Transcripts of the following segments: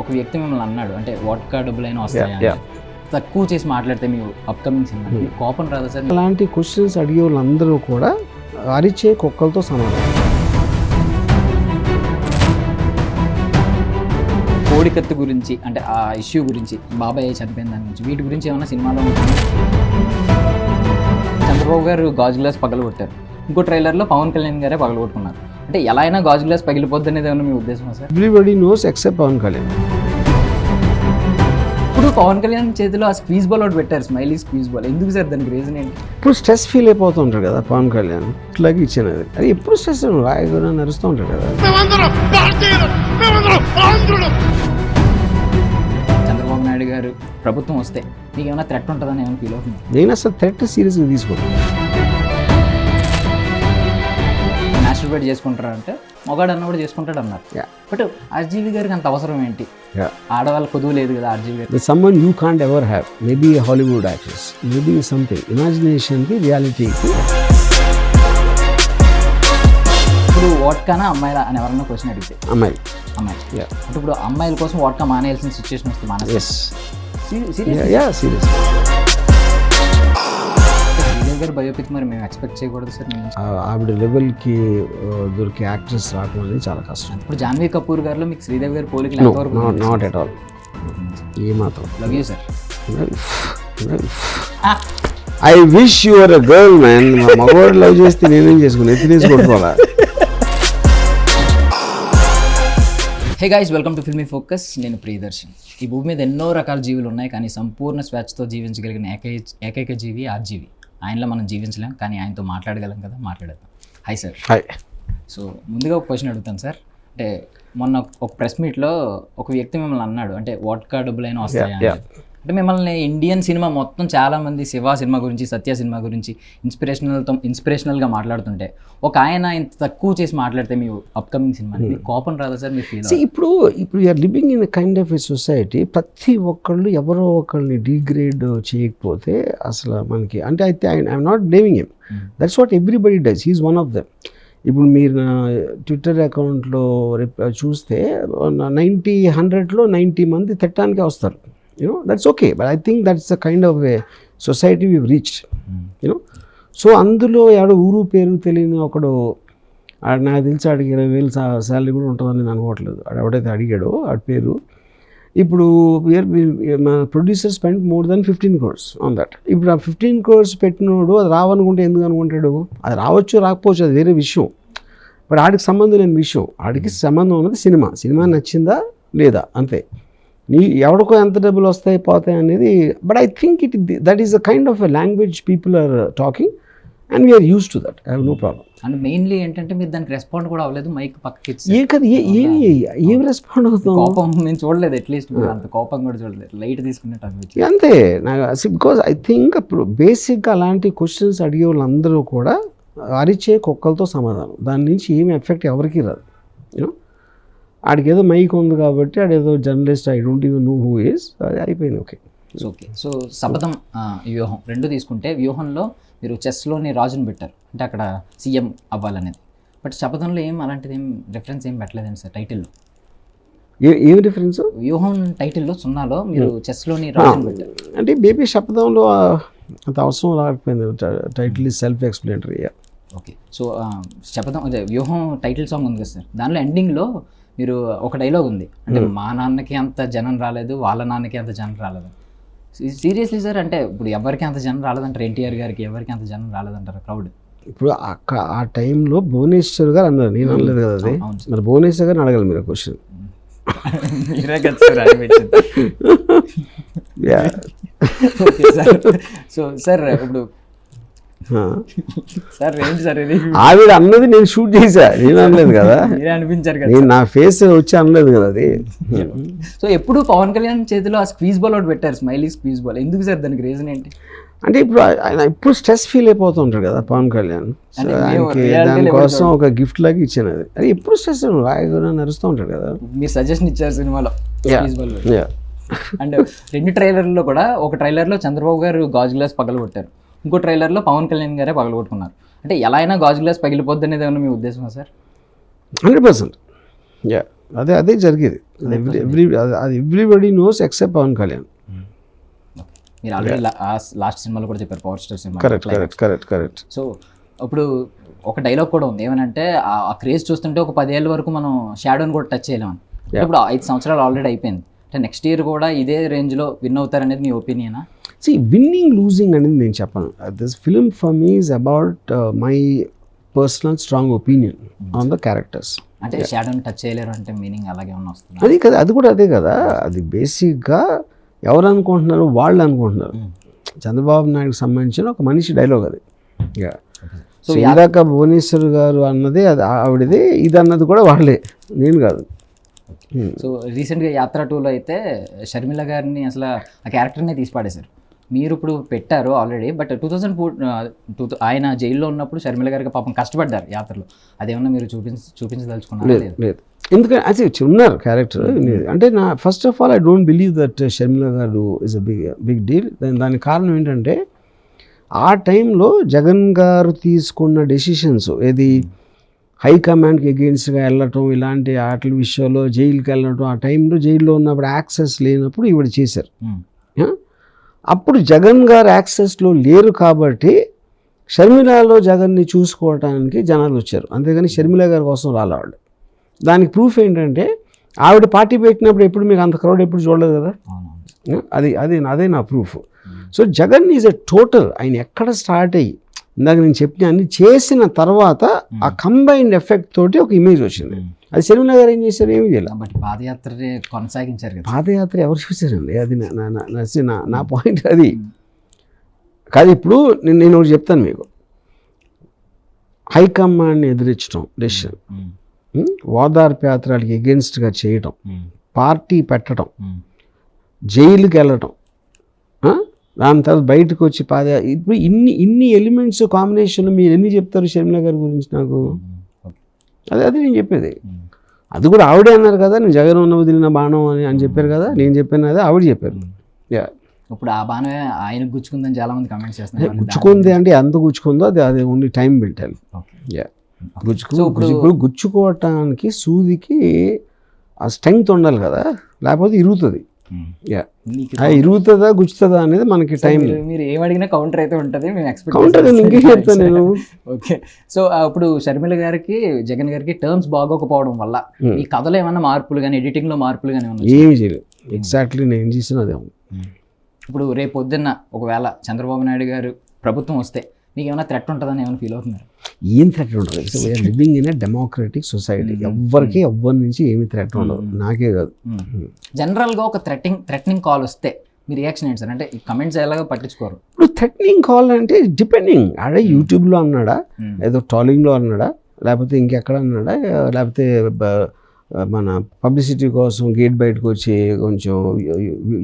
ఒక వ్యక్తి మిమ్మల్ని అన్నాడు, అంటే వాట్కా డబ్బులైనా వస్తాయా, తక్కువ చేసి మాట్లాడితే మీ అప్కమింగ్ సినిమా కోపం రాదా సార్? అలాంటి క్వశ్చన్స్ అడిగే వాళ్ళందరూ కూడా అరిచే కుక్కలతో సమానం. కోడికత్తి గురించి, అంటే ఆ ఇష్యూ గురించి, బాబాయ్ చనిపోయిన దాని గురించి, వీటి గురించి ఏమైనా సినిమాలో ఉంటుంది? చంద్రబాబు గారు గాజు గ్లాస్ పగలగొట్టారు, ఇంకో ట్రైలర్లో పవన్ కళ్యాణ్ గారే పగలగొట్టుకున్నారు. అంటే ఎలా అయినా గాజు గ్లాస్ పగిలిపోద్ది అనేది ఏమన్నా మీ ఉద్దేశమా sir? Everybody knows except Pawan Kalyan. ఇప్పుడు పవన్ కళ్యాణ్ చేతిలో ఆ స్క్వీజ్ బాల్ ఒకటి పెట్టారు, స్మైలీ స్క్వీజ్ బాల్. ఎందుకు సార్? దానికి రీజన్ ఏంటి? ఇప్పుడు స్ట్రెస్ ఫీల్ అయిపోతూ ఉంటారు కదా పవన్ కళ్యాణ్, ఇట్లాగే ఇచ్చినది. అది ఎప్పుడు స్ట్రెస్ రాయగా నడుస్తూ ఉంటారు కదా. చంద్రబాబు నాయుడు గారు ప్రభుత్వం వస్తే మీకు ఏమైనా థ్రెట్ ఉంటుందని ఏమైనా ఫీల్ అవుతుంది? నేను అసలు థ్రెట్ సీరియస్గా తీసుకోను. మాస్టర్బేట్ చేసుకుంటారా అంటే మొగాడు అన్న కూడా చేసుకుంటాడు అన్నారు. బట్ ఆర్జీవి గారికి అంత అవసరం ఏంటి? ఆడవాళ్ళ కొదువు లేదు కదా ఆర్జీవి గారు. Someone you can't ever have, maybe Hollywood actress, maybe something, ఇమాజినేషన్కి రియాలిటీకి. ఇప్పుడు వాట్కానా అమ్మాయిలా అని ఎవరన్నా క్వశ్చన్ అడిగితే అమ్మాయి అంటే ఇప్పుడు అమ్మాయిల కోసం వాట్కా మానేయాల్సిన సిచ్యువేషన్ వస్తుంది మానేసి. సీరియస్ శ్రీదేవి గారి బయోపిక్ మరి మేము ఎక్స్పెక్ట్ చేయకూడదు సార్? ఆవిడ లెవెల్కి దొరికే యాక్ట్రెస్ రావడం అనేది చాలా కష్టం. ఇప్పుడు జాన్వీ కపూర్ గారిలో మీకు శ్రీదేవి గారి పోలికలు నాట్ ఎట్ ఆల్. ఏ మాత్రం. Love you sir. I wish you were a girl man. మా మగవాడు లవ్ చేస్తే నేనేం చేసుకుని ఎత్తినేసి కొట్టుకోవాలా? Hey guys, welcome to Filmy Focus. నేను ప్రియదర్శన్. ఈ భూమి మీద ఎన్నో రకాల జీవులు ఉన్నాయి, కానీ సంపూర్ణ స్వేచ్ఛతో జీవించగలిగిన ఏకైక జీవి ఆర్జీవి. ఆయనలో మనం జీవించలేం, కానీ ఆయనతో మాట్లాడగలం కదా, మాట్లాడేద్దాం. Hi sir. హాయ్. సో ముందుగా ఒక క్వశ్చన్ అడుగుతాను సార్. అంటే మొన్న ఒక ప్రెస్ మీట్లో ఒక వ్యక్తి మిమ్మల్ని అన్నాడు, అంటే వాట్కా డబ్బులైనా వస్తాయా అంటే మిమ్మల్ని ఇండియన్ సినిమా మొత్తం చాలామంది శివ సినిమా గురించి, సత్య సినిమా గురించి ఇన్స్పిరేషనల్గా మాట్లాడుతుంటే ఒక ఆయన ఇంత తక్కువ చేసి మాట్లాడితే మీ అప్కమింగ్ సినిమా కోపం రాదా సార్? మీరు ఫీల్? ఇప్పుడు you're living in kind of a society. ప్రతి ఒక్కళ్ళు ఎవరో ఒకళ్ళని డిగ్రేడ్ చేయకపోతే అసలు మనకి, అంటే అయితే I'm not blaming him, that's what everybody does, he's one of them. ఇప్పుడు మీరు నా ట్విట్టర్ అకౌంట్లో చూస్తే 100లో 90 మంది తిట్టడానికే వస్తారు. That's okay, but I think that's the kind of a society we've reached, so అందులో ఎవడో ఊరు పేరు తెలియని ఒకడు నాకు తెలిసి ఆడికి 20,000 శాలరీ కూడా ఉంటుందని నేను అనుకోవట్లేదు. ఎవడైతే అడిగాడో ఆడి పేరు. ఇప్పుడు మా producer spend more than 15 crores on that. ఇప్పుడు ఆ 15 crores పెట్టినోడు అది రావనుకుంటే ఎందుకు అనుకుంటాడు? అది రావచ్చు రాకపోవచ్చు, అది వేరే విషయం. బట్ ఆడికి సంబంధం లేని విషయం. ఆడికి సంబంధం ఉన్నది సినిమా నచ్చిందా లేదా అంతే. ఎవడికో ఎంత డబ్బులు వస్తాయి పోతాయి అనేది. But I think that is a kind of a language people are talking and we're use to that. I have no problem. And mainly ఏంటంటే మీరు దానికి రెస్పాండ్ కూడా అవ్వలేదు, మైక్ పక్కకి ఏం రెస్పాండ్ అవుతాం? కోపం నేను చూడలేదు, అట్లీస్ట్ అంత కోపం కూడా చూడలేదు, లైట్ తీసుకున్నట్టు అనిపించింది అంతే నాకు. బికాజ్ ఐ థింక్ అప్పుడు బేసిక్గా అలాంటి క్వశ్చన్స్ అడిగే వాళ్ళందరూ కూడా అరిచే కుక్కలతో సమాధానం. దాని నుంచి ఏమి ఎఫెక్ట్ ఎవరికి రాదు. ఆడికి ఏదో మైక్ ఉంది కాబట్టి ఆడేదో journalist, I don't even know who is, అది అయిపోయింది. ఓకే. సో శపథం, వ్యూహం రెండు తీసుకుంటే, వ్యూహంలో మీరు చెస్లోని రాజుని పెట్టారు, అంటే అక్కడ సీఎం అవ్వాలనేది. బట్ శపథంలో అలాంటిది రిఫరెన్స్ ఏం పెట్టలేదండి సార్ టైటిల్లో? ఏం రిఫరెన్స్? వ్యూహం టైటిల్లో 0లో మీరు చెస్లోని రాజుని పెట్టారు. అంటే బేబీ శపథంలో అంత అవసరం రాకపోయింది. Title is self explanatory. Okay. So Shapatham అదే వ్యూహం టైటిల్ సాంగ్ ఉంది కదా సార్, దానిలో ఎండింగ్లో మీరు ఒక డైలాగ్ ఉంది, అంటే మా నాన్నకి అంత జనం రాలేదు, వాళ్ళ నాన్నకి అంత జనం రాలేదు. Seriously sir? అంటే ఇప్పుడు ఎవరికి అంత జనం రాలేదంటారు, ఎన్టీఆర్ గారికి ఎవరికి అంత జనం రాలేదంటారు క్రౌడ్? ఇప్పుడు ఆ టైంలో భువనేశ్వర్ గారు అన్నారు, నేను అనలేదు కదా అది. మరి భువనేశ్వర్ గారిని అడగాలి మీరు క్వశ్చన్. సో సార్ ఇప్పుడు సార్ ఏంటి సార్ ఇది? ఆవిడ అన్నది నేను షూట్ చేశా, నేను అనలేదు కదా. మీరే అనిపించారు కదా, నేను నా ఫేస్ వచ్చి అనలేదు కదా అది. సో ఎప్పుడు పవన్ కళ్యాణ్ చేతిలో ఆ స్క్వీజ్ బాల్ ఒకటి పెట్టారు, స్మైలీ స్క్వీజ్ బాల్. ఎందుకు సార్? దానికి రీజన్ ఏంటి? అంటే ఇప్పుడు ఆయన ఎప్పుడు స్ట్రెస్ ఫీల్ అయిపోతూ ఉంటారు కదా పవన్ కళ్యాణ్. దానికోసం ఒక గిఫ్ట్ లాగా ఇచ్చాను అది. అది ఎప్పుడు స్ట్రెస్ రాయగా నడుస్తూ ఉంటారు కదా. మీరు సజెషన్ ఇచ్చారు సినిమాలో స్క్వీజ్ బాల్. అండ్ 2 ట్రైలర్లో కూడా, ఒక ట్రైలర్లో చంద్రబాబు గారు గాజు గ్లాస్ పగలగొట్టారు, ఇంకో ట్రైలర్లో పవన్ కళ్యాణ్ గారే పగలగొట్టుకున్నారు. అంటే ఎలా అయినా గాజు గ్లాస్ పగిలిపోద్ది అనేది ఏమన్నా మీ ఉద్దేశమా సార్? 100%. అదే జరిగేది. అది everybody knows except Pawan Kalyan. మీరు ఆల్రెడీ లాస్ట్ సినిమాలో కూడా చెప్పారు, పవర్ స్టార్ సినిమా. కరెక్ట్. సో ఇప్పుడు ఒక డైలాగ్ కూడా ఉంది, ఏమనంటే ఆ క్రేజ్ చూస్తుంటే ఒక 10 ఏళ్ళ వరకు మనం షాడోని కూడా టచ్ చేయలేమని. ఇప్పుడు 5 సంవత్సరాలు ఆల్రెడీ అయిపోయింది, అంటే నెక్స్ట్ ఇయర్ కూడా ఇదే రేంజ్లో విన్ అవుతారనేది మీ ఒపీనియనా? విన్నింగ్ లూజింగ్ అనేది నేను చెప్పను. This film for me is about my personal strong opinion on the characters. అంటే షాడోని టచ్ చేయలేరు అంటే మీనింగ్ అలాగే ఉన్న వస్తుంది. అది కదా, అది కూడా అదే కదా. అది బేసిక్గా ఎవరు అనుకుంటున్నారు, వాళ్ళు అనుకుంటున్నారు. చంద్రబాబు నాయుడుకి సంబంధించిన ఒక మనిషి డైలాగ్ అది. సో ఇందాక భువనేశ్వర్ గారు అన్నది అది ఆవిడదే, ఇది అన్నది కూడా వాళ్ళే, నేను కాదు. సో రీసెంట్గా యాత్ర 2లో అయితే షర్మిల గారిని అసలు ఆ క్యారెక్టర్నే తీసి పాడేశారు. మీరు ఇప్పుడు పెట్టారు ఆల్రెడీ, బట్ 2004 ఆయన జైల్లో ఉన్నప్పుడు షర్మిల గారికి పాపం కష్టపడ్డారు యాత్రలో, అదేమన్నా మీరు చూపించదలుచుకున్నారు? లేదు, ఎందుకంటే అది ఉన్నారు క్యారెక్టర్. అంటే నా first of all I don't believe that Sharmila గారు ఇస్ అ బిగ్ డీల్. దానికి కారణం ఏంటంటే ఆ టైంలో జగన్ గారు తీసుకున్న డెసిషన్స్, ఏది హైకమాండ్కి అగెయిన్స్ట్గా వెళ్ళటం, ఇలాంటి ఆటల విషయంలో జైలుకి వెళ్ళటం, ఆ టైంలో జైల్లో ఉన్నప్పుడు యాక్సెస్ లేనప్పుడు ఈవిడ చేశారు. అప్పుడు జగన్ గారు యాక్సెస్లో లేరు కాబట్టి షర్మిలలో జగన్ని చూసుకోవడానికి జనాలు వచ్చారు, అంతేగాని షర్మిల గారి కోసం రాలేవాళ్ళు. దానికి ప్రూఫ్ ఏంటంటే ఆవిడ పార్టీ పెట్టినప్పుడు ఎప్పుడు మీకు అంత క్రౌడ్ ఎప్పుడు చూడలేదు కదా. అదే నా proof. So Jagan is a total, ఆయన ఎక్కడ స్టార్ట్ అయ్యి ఇందాక నేను చెప్పిన అన్ని చేసిన తర్వాత ఆ కంబైన్డ్ ఎఫెక్ట్ తోటి ఒక ఇమేజ్ వచ్చింది. అది షర్మిల గారు ఏం చేశారు, ఏమి చేయాలి. బట్ పాదయాత్ర కొనసాగించారు కదా. పాదయాత్ర ఎవరు చూసారండి, అది నా పాయింట్ అది కాదు. ఇప్పుడు నేను ఒకటి చెప్తాను మీకు, హైకమాండ్ని ఎదిరించడం డెసిషన్, ఓదార్పు యాత్రలకి ఎగెన్స్ట్గా చేయటం, పార్టీ పెట్టడం, జైలుకి వెళ్ళటం, దాని తర్వాత బయటకు వచ్చి ఇప్పుడు ఇన్ని ఎలిమెంట్స్ కాంబినేషన్లో మీరు ఎన్ని చెప్తారు షర్మిల గారి గురించి నాకు? అది నేను చెప్పేది. అది కూడా ఆవిడే అన్నారు కదా, నేను జగన్ ఉన్న వదిలిన బాణం అని చెప్పారు కదా, నేను చెప్పాను అదే ఆవిడ చెప్పారు. ఇప్పుడు ఆ బాణమే ఆయన గుచ్చుకుందని చాలా మంది కమెంట్స్ చేస్తున్నారు. గుచ్చుకుంది అంటే ఎంత గుచ్చుకుందో అది ఓన్లీ టైం పెట్టాలి. ఇప్పుడు గుచ్చుకోవటానికి సూదికి ఆ స్ట్రెంగ్త్ ఉండాలి కదా, లేకపోతే ఇరుగుతుంది. ఇరుగుతుందా గుచ్చుతుందా అనేది మనకి టైం. మీరు ఏమడిగినా కౌంటర్ అయితే ఉంటుంది, మేము ఎక్స్పెక్ట్ కౌంటర్ ఇంకేం చెప్తాను నేను. ఓకే, సో ఇప్పుడు షర్మిల గారికి జగన్ గారికి టర్మ్స్ బాగోకపోవడం వల్ల ఈ కథలో ఏమన్నా మార్పులు కానీ ఎడిటింగ్లో మార్పులు కానీ ఏమి చేయలేదు. ఎగ్జాక్ట్లీ నేను చేసిన అదే. ఇప్పుడు రేపు పొద్దున్న ఒకవేళ చంద్రబాబు నాయుడు గారు ప్రభుత్వం వస్తే మీకు ఏమైనా థ్రెట్ ఉంటుందని ఏమైనా ఫీల్ అవుతున్నారు? ఏం థ్రెట్ ఉండదు. We're living in a democratic society. ఎవరికి ఎవ్వరి నుంచి ఏమి థ్రెట్ ఉండదు, నాకే కాదు. జనరల్గా ఒక థ్రెటనింగ్ కాల్ వస్తే మీ రియాక్షన్ ఏంటి సార్? అంటే ఈ కమెంట్స్ ఎలాగో పట్టించుకోరు. ఇప్పుడు థ్రెటనింగ్ కాల్ అంటే డిపెండింగ్, ఆడే యూట్యూబ్లో అన్నాడా, ఏదో ట్రాలింగ్లో అన్నాడా, లేకపోతే ఇంకెక్కడ అన్నాడా, లేకపోతే మన పబ్లిసిటీ కోసం గేట్ బయటకు వచ్చి కొంచెం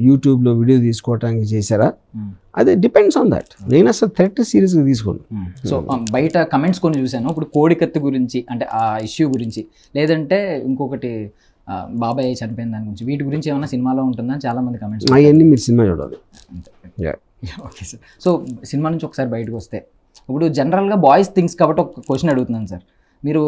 యూట్యూబ్లో వీడియో తీసుకోవటానికి చేశారా, అదే డిపెండ్స్ ఆన్ దట్. నేను అసలు థ్రెట్ సీరియస్గా తీసుకోను. సో బయట కమెంట్స్ కొన్ని చూశాను, ఇప్పుడు కోడికత్తి గురించి అంటే ఆ ఇష్యూ గురించి, లేదంటే ఇంకొకటి బాబాయ్ చనిపోయిన దాని గురించి, వీటి గురించి ఏమైనా సినిమాలో ఉంటుందని చాలా మంది కమెంట్స్. అవన్నీ మీరు సినిమా చూడాలి. ఓకే సార్, సో సినిమా నుంచి ఒకసారి బయటకు వస్తే ఇప్పుడు జనరల్గా బాయ్స్ థింగ్స్ కాబట్టి ఒక క్వశ్చన్ అడుగుతున్నాను సార్. మీరు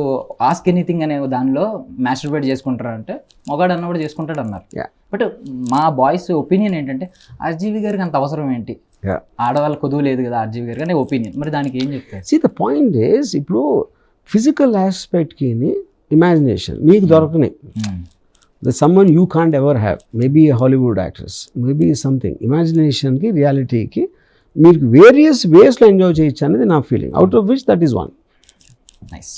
ఆస్క్ ఎనీథింగ్ అనే దానిలో మాస్టర్బేట్ చేసుకుంటారంటే మగాడు అన్న కూడా చేసుకుంటాడు అన్నారు. బట్ మా బాయ్స్ ఒపీనియన్ ఏంటంటే ఆర్జీవి గారికి అంత అవసరం ఏంటి, ఆడవాళ్ళ కొదువు లేదు కదా ఆర్జీవి గారికి అనే ఒపీనియన్. మరి దానికి ఏం చెప్తారు? సీ ద పాయింట్ ఈస్, ఇప్పుడు ఫిజికల్ ఆస్పెక్ట్కి ఇమాజినేషన్ మీకు దొరకని someone you can't ever have, maybe Hollywood actress, maybe something. ఇమాజినేషన్కి రియాలిటీకి మీరు వేరియస్ వేస్లో ఎంజాయ్ చేయొచ్చు అనేది నా feeling, out of which that is one. Nice.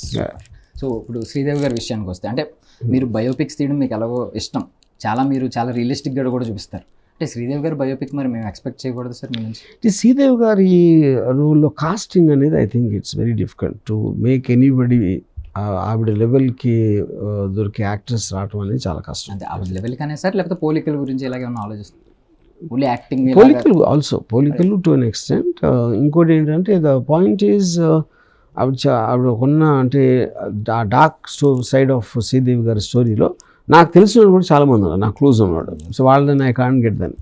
So ఇప్పుడు శ్రీదేవి గారి విషయానికి వస్తే, అంటే మీరు బయోపిక్స్ తీయడం మీకు ఎలాగో ఇష్టం, మీరు చాలా రియలిస్టిక్గా కూడా చూపిస్తారు. అంటే శ్రీదేవి గారి బయోపిక్ మరి మేము ఎక్స్పెక్ట్ చేయకూడదు సార్ మీ నుంచి? శ్రీదేవి గారి రోల్లో కాస్టింగ్ అనేది I think it's very difficult to make anybody. ఆవిడ లెవెల్కి దొరికే యాక్టర్స్ రావడం అనేది చాలా కష్టం. అంటే ఆవిడ లెవెల్ కానీ సార్, లేకపోతే పోలికల గురించి ఎలాగేమన్నా ఆలోచిస్తారు? ఓన్లీ యాక్టింగ్ పోలికలు టు అన్ ఎక్స్టెంట్. ఇంకోటి ఏంటంటే ద పాయింట్ ఈజ్ ఆవిడ ఉన్న అంటే డార్క్ సైడ్ ఆఫ్ శ్రీదేవి గారి స్టోరీలో నాకు తెలిసిన కూడా చాలా మంది ఉన్నారు, నాకు క్లోజ్ ఉన్నాడు. సో వాళ్ళని ఐ కాంట్ గెట్ దెన్.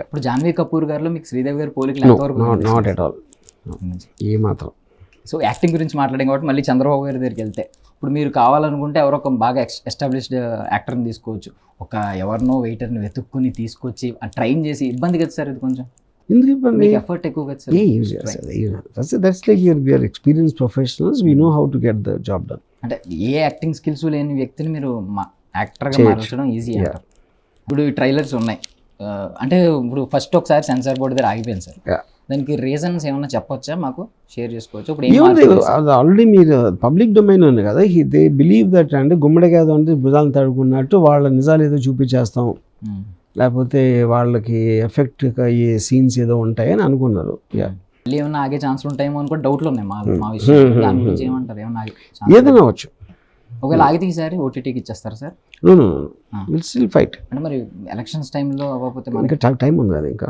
ఇప్పుడు జాన్వీ కపూర్ గారిలో మీకు శ్రీదేవి గారి పోలికలు నాట్ ఎట్ ఆల్, ఏ మాత్రం. సో యాక్టింగ్ గురించి మాట్లాడాం కాబట్టి మళ్ళీ చంద్రబాబు గారి దగ్గరికి వెళ్తే ఇప్పుడు మీరు కావాలనుకుంటే ఎవరో ఒక బాగా ఎస్టాబ్లిష్డ్ యాక్టర్ని తీసుకోవచ్చు, ఒక ఎవరినో వెయిటర్ని వెతుక్కుని తీసుకొచ్చి ట్రైన్ చేసి ఇబ్బంది కదా సార్ ఇది కొంచెం, ఎందుకు ఇబ్బంది? మీకు ఎఫర్ట్ ఎక్కువ కదా sir. That's like we're experience professionals, we know how to get the job done. అంటే ఏ యాక్టింగ్ స్కిల్స్ లేని వ్యక్తిని మీరు యాక్టర్గా మార్చడం ఈజీ అంటారు. ఇప్పుడు ఈ ట్రైలర్స్ ఉన్నాయి, అంటే ఇప్పుడు ఫస్ట్ ఒకసారి సెన్సార్ బోర్డు దగ్గర ఆగిపోయింది సార్, దానికి రీజన్స్ ఏమన్నా చెప్పొచ్చా, మాకు షేర్ చేసుకోవచ్చు? ఇప్పుడు ఆల్రెడీ మీరు పబ్లిక్ డొమైన్ ఉంది కదా, దే బిలీవ్ దట్ అంటే గుమ్మడికాయ అంటే భుజాలు తడుకున్నట్టు వాళ్ళ నిజాలు ఏదో చూపించేస్తాం, లేకపోతే వాళ్ళకి ఎఫెక్ట్ అయ్యే సీన్స్ ఏదో ఉంటాయని అనుకున్నారు. మళ్ళీ ఏమన్నా ఆగే ఛాన్స్ ఉంటాయేమో అని కూడా డౌట్లు ఉన్నాయి మా విషయం, దాని గురించి ఏమంటారు? ఏమన్నా ఏదైనా అవ్వచ్చు. ఒకవేళ ఆగితే ఈసారి ఓటీటీకి ఇచ్చేస్తారు సార్? Will still fight. అంటే మరి ఎలక్షన్స్ టైంలో అవ్వకపోతే మనకి టైం ఉంది కదా ఇంకా,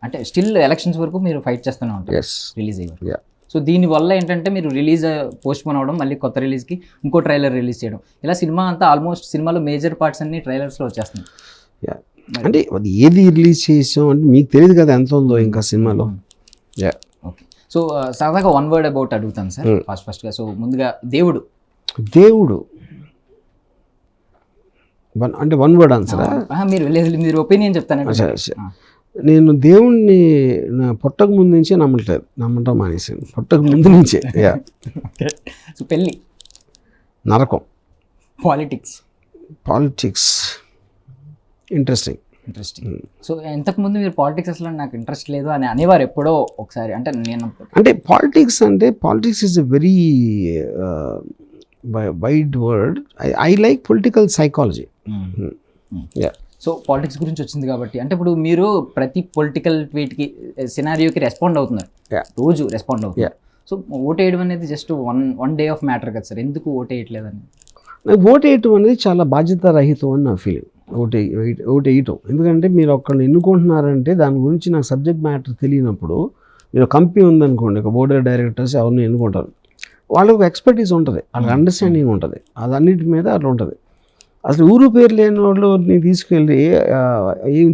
అంటే స్టిల్ ఎలక్షన్స్ వరకు మీరు ఫైట్ చేస్తూనే ఉంటారు రిలీజ్ అయ్యారు. సో దీనివల్ల ఏంటంటే మీరు రిలీజ్ పోస్ట్ పోన్ అవ్వడం, మళ్ళీ కొత్త రిలీజ్కి ఇంకో ట్రైలర్ రిలీజ్ చేయడం, ఇలా సినిమా అంతా ఆల్మోస్ట్ సినిమాలో మేజర్ పార్ట్స్ అన్ని ట్రైలర్స్లో వచ్చేస్తున్నాయి. అంటే అది ఏది రిలీజ్ చేసాం అంటే మీకు తెలియదు కదా ఎంత ఉందో ఇంకా సినిమాలో. ఓకే, సో సరదాగా వన్ వర్డ్ అబౌట్ అడుగుతాను సార్ ఫస్ట్గా. సో ముందుగా దేవుడు అంటే వన్ వర్డ్ ఆన్సరా? మీరు ఒపీనియన్ చెప్తానంటే నేను దేవుణ్ణి నా పుట్టక ముందు నుంచే నమ్మటం మానేసాను, పుట్టక ముందు నుంచే. సో పెళ్ళి, నరకం, పాలిటిక్స్ ఇంట్రెస్టింగ్. సో ఇంతకుముందు మీరు పాలిటిక్స్ అసలు నాకు ఇంట్రెస్ట్ లేదు అని అనేవారు ఎప్పుడో ఒకసారి, అంటే politics is a very wide word. I like political psychology. So politics గురించి వచ్చింది కాబట్టి, అంటే ఇప్పుడు మీరు ప్రతి పొలిటికల్ ట్వీట్కి సినారియోకి రెస్పాండ్ అవుతున్నారు, రోజు రెస్పాండ్ అవుతున్నారు. సో ఓట్ వేయడం అనేది just one day of matter కదా సార్, ఎందుకు ఓట్ వేయట్లేదని? ఓట్ వేయటం అనేది చాలా బాధ్యత రహితం అని నా ఫీలింగ్. ఓట్ వేయటం ఎందుకంటే మీరు ఒక్కరిని ఎన్నుకుంటున్నారంటే దాని గురించి నాకు సబ్జెక్ట్ మ్యాటర్ తెలియనప్పుడు, మీరు కంపెనీ ఉందనుకోండి, ఒక బోర్డ్ ఆఫ్ డైరెక్టర్స్ ఎవరిని ఎన్నుకుంటారు, వాళ్ళకు ఎక్స్పర్టీస్ ఉంటుంది, వాళ్ళకి అండర్స్టాండింగ్ ఉంటుంది, అదన్నిటి మీద అట్లా ఉంటుంది. అసలు ఊరు పేరు లేని వాళ్ళని తీసుకెళ్ళి ఏమి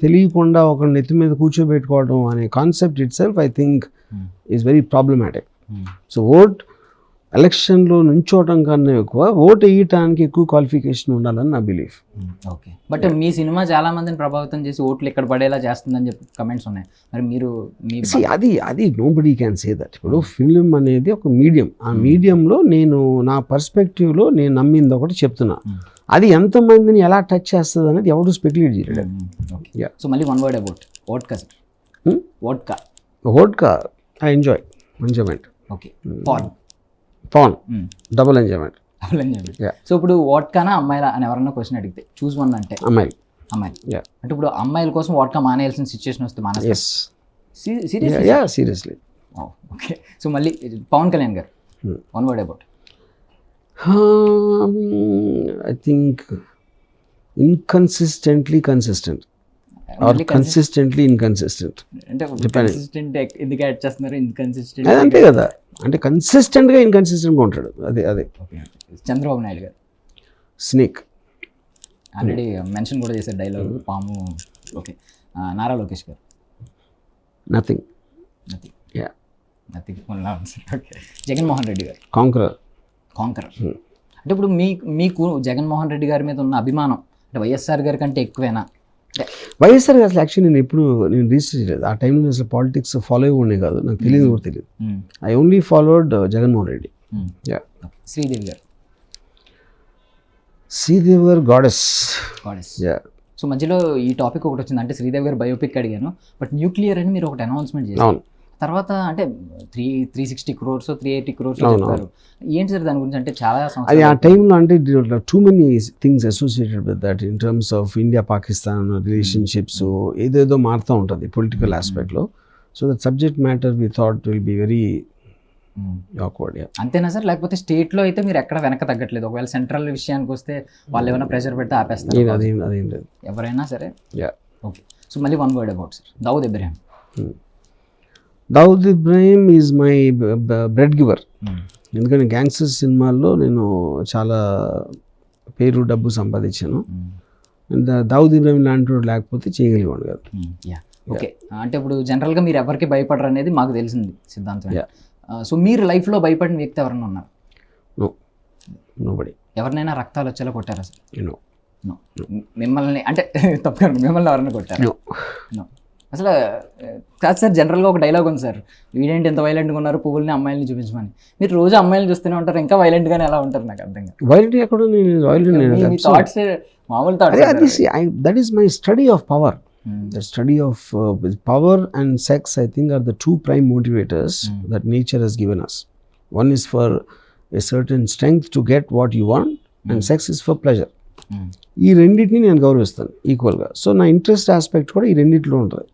తెలియకుండా ఒకరిని నెత్తి మీద కూర్చోబెట్టుకోవడం అనే concept it self I think is very problematic. So vote ఎలక్షన్లో నుంచోవడం కన్నా ఎక్కువ ఓట్ వేయటానికి ఎక్కువ క్వాలిఫికేషన్ ఉండాలని నా belief. Okay, but me cinema చాలా మందిని ప్రభావితం చేసి ఓట్లు ఇక్కడ పడేలా చేస్తుందని చెప్పి కమెంట్స్ ఉన్నాయి, మరి మీరు అది నోబడీ క్యాన్ సే దట్. ఇప్పుడు ఫిల్మ్ అనేది ఒక మీడియం, ఆ మీడియంలో నేను నా పర్స్పెక్టివ్లో నేను నమ్మింది ఒకటి చెప్తున్నా, అది ఎంతమందిని ఎలా టచ్ చేస్తుంది అనేది ఎవరు స్పెక్యులేట్ చేయలేదు. సో మళ్ళీ one word about vodka sir. Vodka I enjoyment. Okay, pan double enjoyment. So ఇప్పుడు వోడ్కానా అమ్మాయిలా అని ఎవరన్నా క్వశ్చన్ అడిగితే చూస్ వన్ అంటే అమ్మాయి. అంటే ఇప్పుడు అమ్మాయిల కోసం వోడ్కా మానేయాల్సిన సిచ్యువేషన్ వస్తే సీరియస్లీ. ఓకే, సో మళ్ళీ పవన్ కళ్యాణ్ గారు one word about. I think inconsistently consistent or consistently inconsistent. అంటే కన్సిస్టెంట్ ఎందుకు యాడ్ చేస్తున్నారు? ఇన్కన్సిస్టెంట్ అంతే కదా, అంటే కన్సిస్టెంట్గా ఇన్కన్సిస్టెంట్గా ఉంటాడు. అదే చంద్రబాబు నాయుడు గారు స్నేక్ ఆల్రెడీ మెన్షన్ కూడా చేశారు డైలాగ్, పాము. ఓకే, నారా లోకేష్ గారు నథింగ్. ఓకే, జగన్మోహన్ రెడ్డి గారు కాంకరర్. అంటే ఇప్పుడు మీకు జగన్మోహన్ రెడ్డి గారి మీద ఉన్న అభిమానం అంటే వైఎస్ఆర్ గారి కంటే ఎక్కువేనా? వైఎస్ఆర్ గారు అసలు యాక్చువల్లీ నేను రిజిస్టర్ చేయలేదు ఆ టైంలో, అసలు పాలిటిక్స్ ఫాలో అయ్యి ఉండే కాదు, నాకు తెలియదు కూడా తెలియదు. I only followed Jaganmohan Reddy. Sridevi గారు. శ్రీదేవి గారు గాడెస్. సో మధ్యలో ఈ టాపిక్ ఒకటి వచ్చింది, అంటే శ్రీదేవి గారు బయోపిక్ అడిగాను, బట్ న్యూక్లియర్ అని మీరు ఒకటి అనౌన్స్మెంట్ చేశారు. తర్వాత అంటే 360 crores 380 crores చెప్పారు, ఏంటి సార్ దాని గురించి? అంటే చాలా అది ఆ టైంలో అంటే too many things associated with that in terms of India Pakistan relationships, ఏదేదో మారుతూ ఉంటుంది పొలిటికల్ ఆస్పెక్ట్లో. So that subject matter we thought will be very awkward. అంతేనా సార్? లేకపోతే స్టేట్లో అయితే మీరు ఎక్కడ వెనక తగ్గట్లేదు, ఒకవేళ సెంట్రల్ విషయానికి వస్తే వాళ్ళు ఏమైనా ప్రెషర్ పెడితే ఆపేస్తారు? అదేం లేదు, ఎవరైనా సరే. ఓకే, సో మళ్ళీ one word about sir Dawood Ibrahim. Dawood Ibrahim is my bread giver. ఎందుకంటే గ్యాంగ్స్టర్స్ సినిమాల్లో నేను చాలా పేరు డబ్బు సంపాదించాను. దావుద్ ఇబ్రహీం లాంటి వాడు లేకపోతే చేయగలిగేవాడు కాదు. ఓకే, అంటే ఇప్పుడు జనరల్గా మీరు ఎవరికి భయపడరు అనేది మాకు తెలిసింది సిద్ధాంతం. సో మీరు లైఫ్లో భయపడిన వ్యక్తి ఎవరైనా ఉన్నారు? నోబడి. ఎవరినైనా రక్తాలు వచ్చేలా కొట్టారా సార్? నో. No. మిమ్మల్ని అంటే తప్పకుండా మిమ్మల్ని ఎవరైనా కొట్టారు? నో. అసలు కాదు సార్, జనరల్గా ఒక డైలాగ్ ఉంది సార్, వీడేంటి ఎంత వైలెంట్గా ఉన్నారు పువ్వుల్ని అమ్మాయిల్ని చూపించమని. మీరు రోజు అమ్మాయిలు చూస్తూనే ఉంటారు, ఇంకా వైలెంట్గానే ఎలా ఉంటారు నాకు అర్థం కాదు. వైలెంట్ ఎక్కడ? మీ థాట్స్ మామూలు thoughts. That is my study of power. The study of power and sex, I think, are the two prime motivators that nature has given us. One is for a certain strength to get what you want, and sex is for pleasure. ఈ రెండింటిని నేను గౌరవిస్తాను ఈక్వల్గా. So నా interest aspect కూడా ఈ రెండింటిలో ఉంటుంది.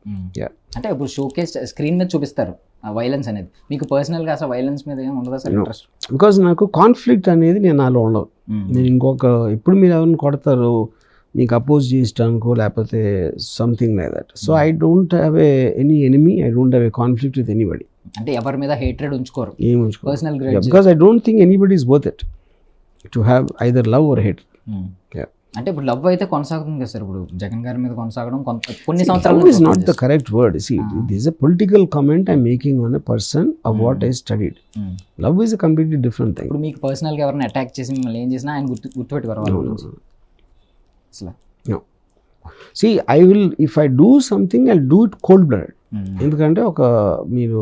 అంటే ఇప్పుడు షోకేస్ స్క్రీన్ మీద చూపిస్తారు వైలెన్స్ అనేది, మీకు పర్సనల్గా అసలు వైలెన్స్ మీద ఏమి ఉండదా సార్ ఇంట్రెస్ట్? బికాజ్ నాకు కాన్ఫ్లిక్ట్ అనేది నేను నాలో ఉండదు. నేను ఇంకొక ఇప్పుడు మీరు ఎవరిని కొడతారు మీకు అపోజ్ చేయడానికో లేకపోతే something like that. So I don't have any enemy, I don't have a conflict with anybody. అంటే ఎవరి మీద హేట్రెడ్ ఉంచుకోరు, ఏం ఉంచుకోరు. Personal grade. Because I don't think anybody is worth it to have either love or hate. అంటే ఇప్పుడు love అయితే కొనసాగుతుంది కదా సార్, ఇప్పుడు జగన్ గారి మీద కొనసాగడం కొన్ని సంవత్సరాలు. Love is not the correct word. See, this is a political comment I'm making on a person of what I studied. Love is a completely different thing. ఇప్పుడు మీకు పర్సనల్గా ఎవరైనా అటాక్ చేసి మిమ్మల్ని ఏం చేసినా ఆయన గుర్తుపెట్టుకోరు వాళ్ళ గురించి అసలు? No. See, I will, if I do something, I'll do it cold blooded. ఎందుకంటే ఒక మీరు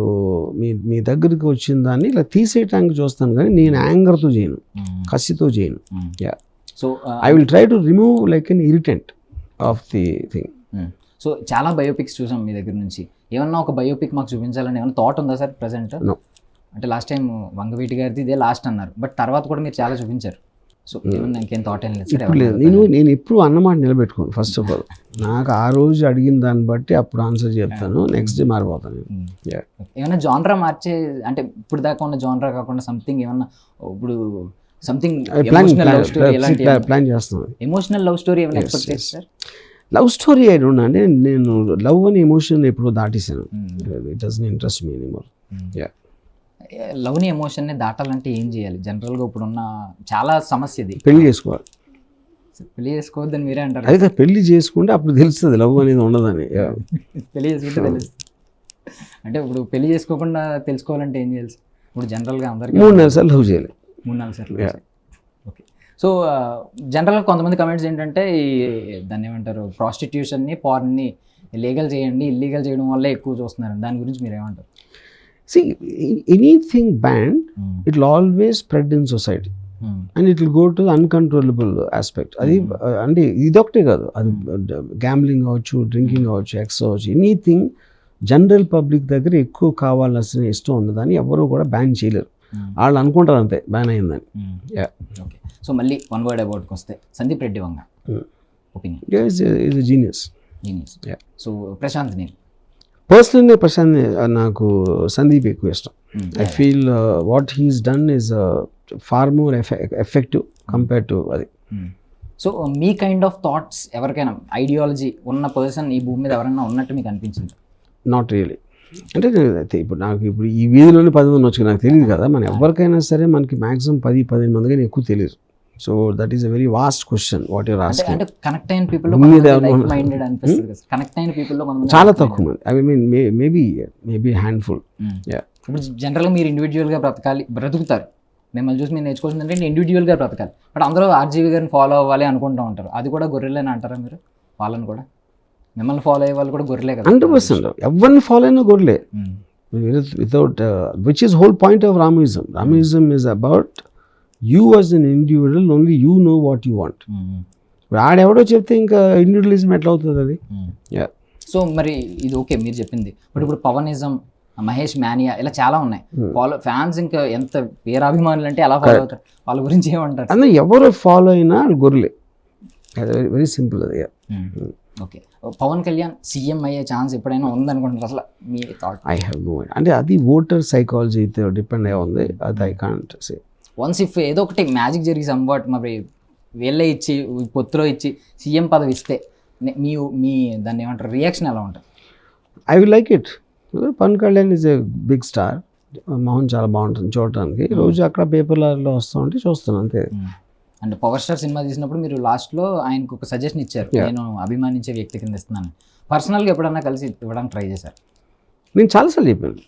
మీ దగ్గరికి వచ్చిన దాన్ని ఇలా తీసేయటానికి చూస్తాను, కానీ నేను యాంగర్తో చేయను, కసితో చేయను. Yeah. So I will try to remove like an irritant of the thing. So చాలా బయోపిక్స్ చూసాం మీ దగ్గర నుంచి, ఏమన్నా ఒక బయోపిక్ మాకు చూపించాలని ఏమన్నా థాట్ ఉందా సార్ ప్రెసెంట్? నో. అంటే లాస్ట్ టైం వంగవీటి గారిది ఇదే లాస్ట్ అన్నారు, బట్ తర్వాత కూడా మీరు చాలా చూపించారు. సో ఏమన్నా ఇంకేం థాట్ ఏం లేదు? ఇప్పుడు లేదు. నేను ఎప్పుడు అన్నమాట నిలబెట్టుకోను. ఫస్ట్ ఆఫ్ ఆల్ నాకు ఆ రోజు అడిగిన దాన్ని బట్టి అప్పుడు ఆన్సర్ చెప్తాను, నెక్స్ట్ డే మారిపోతాను. ఏమైనా జాన్రా మార్చే, అంటే ఇప్పుడు దాకా ఉన్న జాన్రా కాకుండా సంథింగ్ ఏమన్నా ఇప్పుడు సంథింగ్ ప్లాన్ చేస్తున్నాను. ఎమోషనల్ లవ్ స్టోరీ ఏమైనా ఎక్స్పెక్ట్ చేస్తారు? Love story I don't know. అంటే నేను లవ్ అని ఎమోషన్ ఎప్పుడో దాటేసాను. It doesn't interest me anymore. లవ్ని ఎమోషన్ని దాటాలంటే ఏం చేయాలి? జనరల్గా ఇప్పుడున్న చాలా సమస్య ఇది. పెళ్లి చేసుకోవాలి. పెళ్లి చేసుకోవద్దని మీరే అంటారు. అయితే పెళ్లి చేసుకుంటే అప్పుడు తెలుస్తుంది లవ్ అనేది ఉండదని. పెళ్లి చేసుకుంటే తెలుస్తుంది. అంటే ఇప్పుడు పెళ్లి చేసుకోకుండా తెలుసుకోవాలంటే ఏం చేయాలి? ఇప్పుడు జనరల్గా అందరికీ 3-4 సార్లు లవ్ చేయాలి. 3-4 సార్లు. ఓకే. సో జనరల్గా కొంతమంది కమెంట్స్ ఏంటంటే దాన్ని ఏమంటారు, ప్రాస్టిట్యూషన్ని పార్న్ని లీగల్ చేయండి, ఇల్లీగల్ చేయడం వల్ల ఎక్కువ చూస్తున్నారు, దాని గురించి మీరు ఏమంటారు? See, anything banned, it will always spread in society. And it will go to the uncontrollable aspect. అది అంటే ఇదొకటే కాదు, అది గ్యాంబ్లింగ్ అవ్వచ్చు, డ్రింకింగ్ అవ్వచ్చు, ఎక్స్ అవ్వచ్చు, ఎనీథింగ్ జనరల్ పబ్లిక్ దగ్గర ఎక్కువ కావాల్సిన ఇష్టం ఉన్నదాన్ని ఎవరు కూడా బ్యాన్ చేయలేరు. వాళ్ళు అనుకుంటారు అంతే బ్యాన్ అయిందని. ఓకే. సో మళ్ళీ వన్ వర్డ్ అబౌట్కి వస్తే Sandeep Reddy Vanga opinion is a genius. So Prashanth Neel personally Prashanth నాకు సందీప్ ఎక్కువ ఇష్టం. I feel what he's done is far more effective compare to అది. సో మీ కైండ్ ఆఫ్ థాట్స్ ఎవరికైనా ఐడియాలజీ ఉన్న పర్సన్ ఈ భూమి మీద ఎవరైనా ఉన్నట్టు మీకు అనిపించింది? Not really. అంటే ఇప్పుడు నాకు ఇప్పుడు ఈ వీధిలోనే 10 మంది వచ్చి నాకు తెలియదు కదా. మన ఎవరికైనా సరే మనకి మ్యాక్సిమం 10-15 మంది కానీ ఎక్కువ తెలియదు. So that is a very vast question what you're asking. అంటే కనెక్ట్ అయిన పీపుల్ కనెక్ట్ అయిన పీపుల్లో చాలా తక్కువ మంది. I mean maybe handful. ఇప్పుడు జనరల్గా మీరు ఇండివిజువల్గా బ్రతుకుతారు, మిమ్మల్ని చూసి మీరు నేర్చుకోవాల్సింది అంటే ఇండివిజువల్గా బ్రతకాలి. బట్ అందరూ ఆర్జీవి గారిని ఫాలో అవ్వాలి అనుకుంటూ ఉంటారు, అది కూడా గొర్రెలేని అంటారా మీరు? వాళ్ళని కూడా మిమ్మల్ని ఫాలో అయ్యే వాళ్ళు కూడా గొర్రెలే కదా? 100%. ఎవరిని ఫాలో అయినా గొర్రెలే. Without which is whole point of Ramism. Ramism is about you as an individual, only you know what you want. ఆడెవడో చెప్తే ఇంకా ఇండివిజువలిజం ఎట్లా అవుతుంది అది? సో మరి ఇది ఓకే మీరు చెప్పింది, బట్ ఇప్పుడు పవనిజం, మహేష్ మానియా ఇలా చాలా ఉన్నాయి. ఫాలో ఫ్యాన్స్ ఇంకా ఎంత వీరాభిమానులు అంటే ఎలా ఫాలో అవుతారు, వాళ్ళ గురించి ఏమంటారు? అన్న ఎవరు ఫాలో అయినా వాళ్ళు గొర్రెలే. వెరీ సింపుల్ అది. ఓకే. పవన్ కళ్యాణ్ సీఎం అయ్యే ఛాన్స్ ఎప్పుడైనా ఉందనుకుంటారు అసలు మీ thought? I have no idea. అంటే అది ఓటర్ సైకాలజీ అయితే డిపెండ్ అయ్యి ఉంది, అది I can't say. Once if ఏదో ఒకటి మ్యాజిక్ జరిగి సంవాట్ మరి వీళ్ళే ఇచ్చి పొత్తులో ఇచ్చి సీఎం పదవి ఇస్తే మీ దాన్ని ఏమంటారు, రియాక్షన్ ఎలా ఉంటుంది? I will like it. Pawan Kalyan is a big star. Mohan చాలా బాగుంటుంది చూడటానికి. రోజు అక్కడ పేపర్లలో వస్తూ ఉంటే చూస్తాను అంతే. అండ్ పవర్ స్టార్ సినిమా తీసినప్పుడు మీరు లాస్ట్లో ఆయనకు ఒక సజెషన్ ఇచ్చారు, నేను అభిమానించే వ్యక్తి కింద ఇస్తున్నాను. పర్సనల్గా ఎప్పుడన్నా కలిసి ఇవ్వడానికి ట్రై చేశారు? నేను చాలాసార్లు చెప్పాను.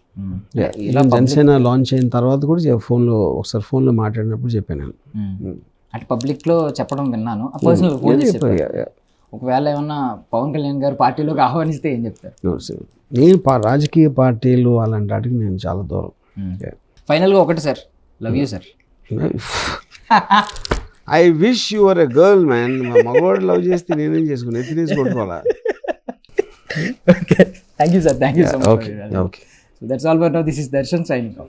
ఇలా నేను జనసేన లాంచ్ అయిన తర్వాత కూడా ఒకసారి ఫోన్లో మాట్లాడినప్పుడు చెప్పాను నేను. అంటే పబ్లిక్లో చెప్పడం విన్నాను, పర్సనల్ ఫోన్ చేసి చెప్పారు. ఒకవేళ ఏమన్నా పవన్ కళ్యాణ్ గారు పార్టీలోకి ఆహ్వానిస్తే ఏం చెప్తారు? నేను రాజకీయ పార్టీలు అలాంటి వాటికి నేను చాలా దూరం. ఫైనల్గా ఒకటి sir, love you sir. I wish you were a girl man. మా మగవాడు లవ్ చేస్తే నేనేం చేసుకుని ఎత్తినేసి కొట్టుకోవాలా? Thank you sir, thank you so much. Okay. So that's all for now. This is Darshan signing off.